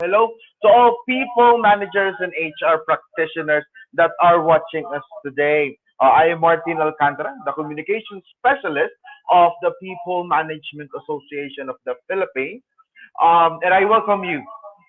Hello to all people managers and HR practitioners that are watching us today. I am Martin Alcantara, the communication specialist of the People Management Association of the Philippines. And I welcome you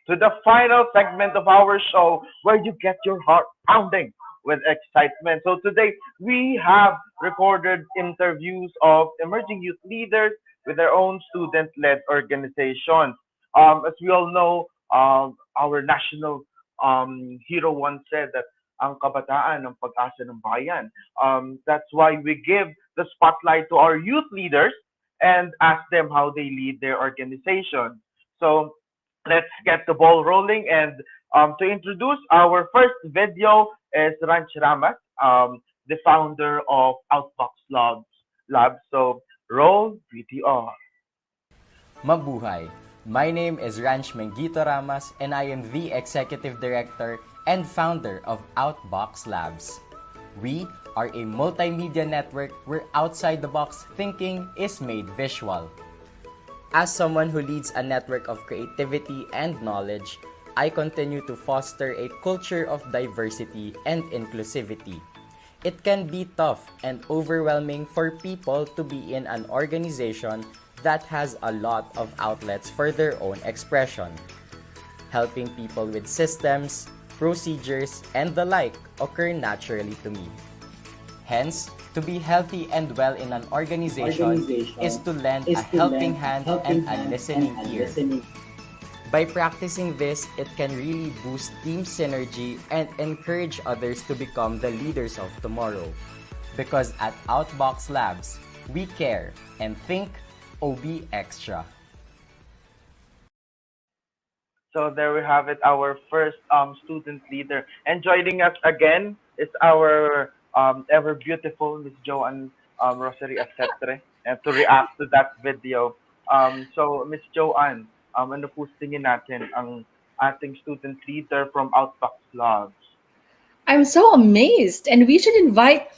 to the final segment of our show where you get your heart pounding with excitement. So today we have recorded interviews of emerging youth leaders with their own student-led organizations. As we all know, our national hero once said that ang kabataan ang pag-asa ng bayan. That's why we give the spotlight to our youth leaders and ask them how they lead their organization. So let's get the ball rolling. And to introduce our first video is Ranch Ramat, the founder of Outbox Labs. So roll VTR. Mabuhay! My name is Ranch Mengito Ramas and I am the Executive Director and founder of Outbox Labs. We are a multimedia network where outside-the-box thinking is made visual. As someone who leads a network of creativity and knowledge, I continue to foster a culture of diversity and inclusivity. It can be tough and overwhelming for people to be in an organization that has a lot of outlets for their own expression. Helping people with systems, procedures, and the like occur naturally to me. Hence, to be healthy and well in an organization is to lend a helping hand and a listening ear. By practicing this, it can really boost team synergy and encourage others to become the leaders of tomorrow. Because at Outbox Labs, we care and think OB Extra. So there we have it, our first student leader. And joining us again is our ever beautiful Miss Joanne Rosary Acetre and to react to that video. So Miss Joanne, ano po sa tingin natin ang ating student leader from Outbox Labs? I'm so amazed, and we should invite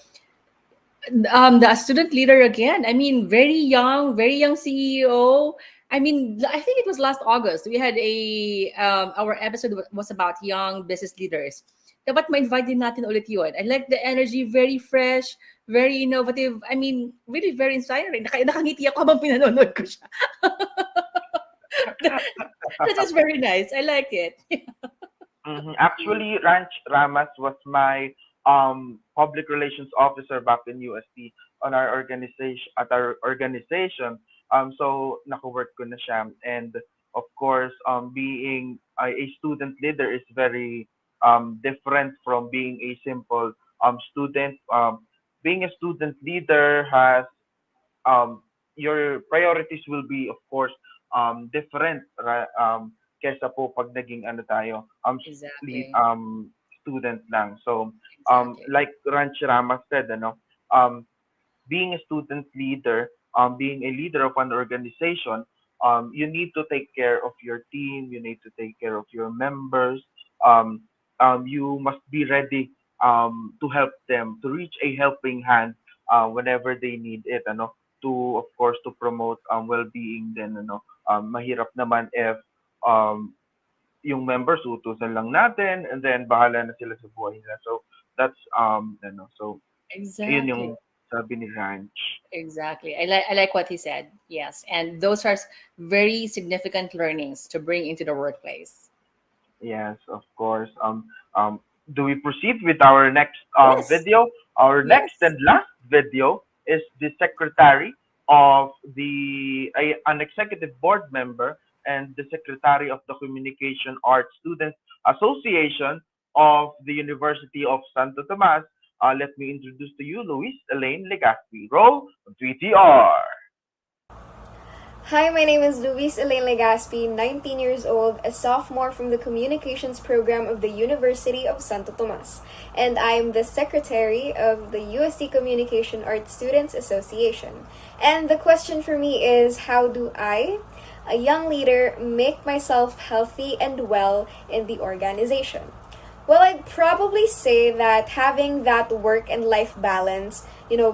the student leader again. I mean, very young CEO. I mean, I think it was last August. We had our episode was about young business leaders. Dapat ma-invite din natin ulit yun. I like the energy, very fresh, very innovative. I mean, really very inspiring. Nakangiti ako habang pinanonood ko siya. That is very nice. I like it. Actually, Ranch Ramas was my public relations officer back in UST on our organization at our organization. So naka-work ko na siya, and of course, being a student leader is very different from being a simple student. Being a student leader has your priorities will be, of course, different kesa po pag naging ano tayo Exactly. student lang. So Exactly. like Ranch Rama said, being a student leader, being a leader of an organization, you need to take care of your team, you need to take care of your members. Um, you must be ready to help them, to reach a helping hand whenever they need it, to of course to promote well-being din, mahirap naman if um, yung members utusan lang natin and then bahala na sila sa buhay nila. So that's so yun yung Exactly. sabi ni Ranch. Exactly. I like what he said. Yes. And those are very significant learnings to bring into the workplace. Yes, of course. Do we proceed with our next Yes. video? Our next Yes. and last video is the secretary of an executive board member and the secretary of the Communication Arts Students Association of the University of Santo Tomas. Let me introduce to you Luis Elaine Legaspi. Roll VTR. Hi, my name is Luis Elaine Legaspi, 19 years old, a sophomore from the Communications Program of the University of Santo Tomas, and I am the secretary of the UST Communication Arts Students Association. And the question for me is, how do I, a young leader, make myself healthy and well in the organization? Well, I'd probably say that having that work and life balance,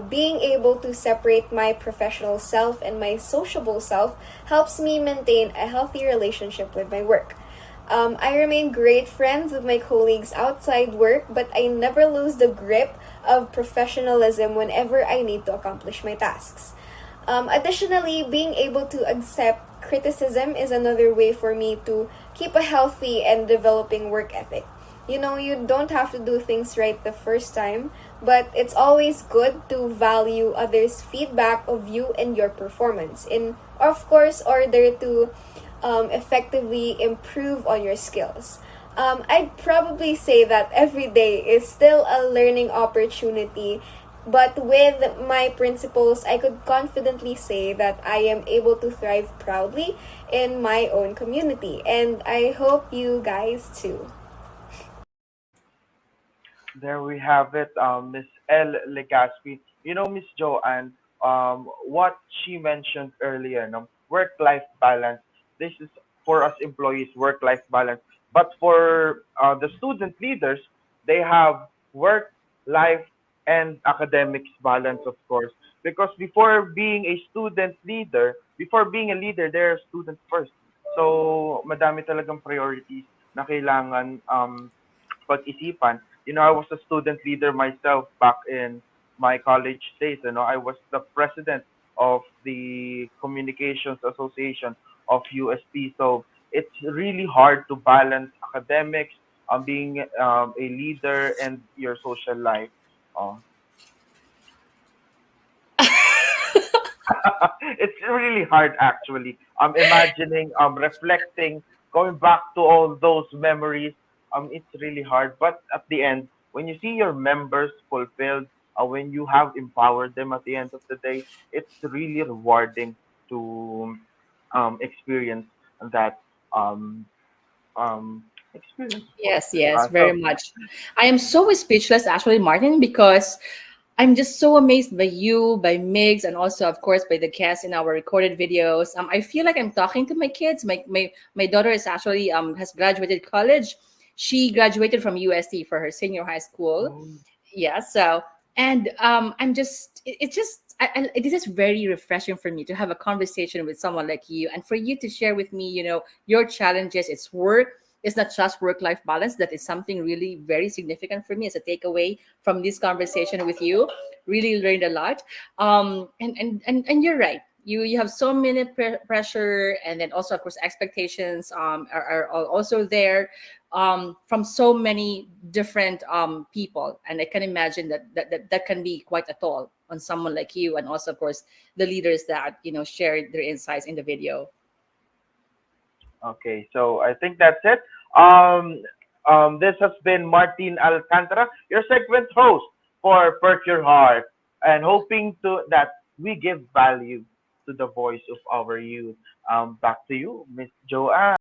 being able to separate my professional self and my sociable self helps me maintain a healthy relationship with my work. I remain great friends with my colleagues outside work, but I never lose the grip of professionalism whenever I need to accomplish my tasks. Additionally, being able to accept criticism is another way for me to keep a healthy and developing work ethic. You know, you don't have to do things right the first time, but it's always good to value others' feedback of you and your performance in, of course, order to effectively improve on your skills. I'd probably say that every day is still a learning opportunity, but with my principles, I could confidently say that I am able to thrive proudly in my own community, and I hope you guys too. There we have it, Miss L. Legaspi. You know, Miss Joanne, what she mentioned earlier, no, work-life balance. This is for us employees, work-life balance. But for the student leaders, they have work, life, and academics balance, of course. Because before being a student leader, before being a leader, they're a student first. So, madami talagang priorities na kailangan pag-isipan. You know, I was a student leader myself back in my college days. You know, I was the president of the Communications Association of UST. So it's really hard to balance academics, being a leader, and your social life. Uh, it's really hard actually. Imagining, reflecting, going back to all those memories. It's really hard. But at the end, when you see your members fulfilled, when you have empowered them at the end of the day, it's really rewarding to experience that um experience, of course. Yes, yes, So very much. I am so speechless actually, Martin, because I'm just so amazed by you, by Migs, and also, of course, by the guests in our recorded videos. I feel like I'm talking to my kids. My daughter is actually has graduated college. She graduated from UST for her senior high school. mm, Yeah, so and I'm just it's just it is just very refreshing for me to have a conversation with someone like you, and for you to share with me, your challenges. It's work. It's not just work life balance. That is something really very significant for me as a takeaway from this conversation with you. Really learned a lot. And you're right. You have so many pressure, and then also, of course, expectations are also there, from so many different people, and I can imagine that can be quite a toll on someone like you, and also, of course, the leaders that shared their insights in the video. okay, so I think that's it. This has been Martin Alcantara, your segment host for Perk Your Heart, and hoping to that we give value to the voice of our youth. Back to you, Miss Joanne.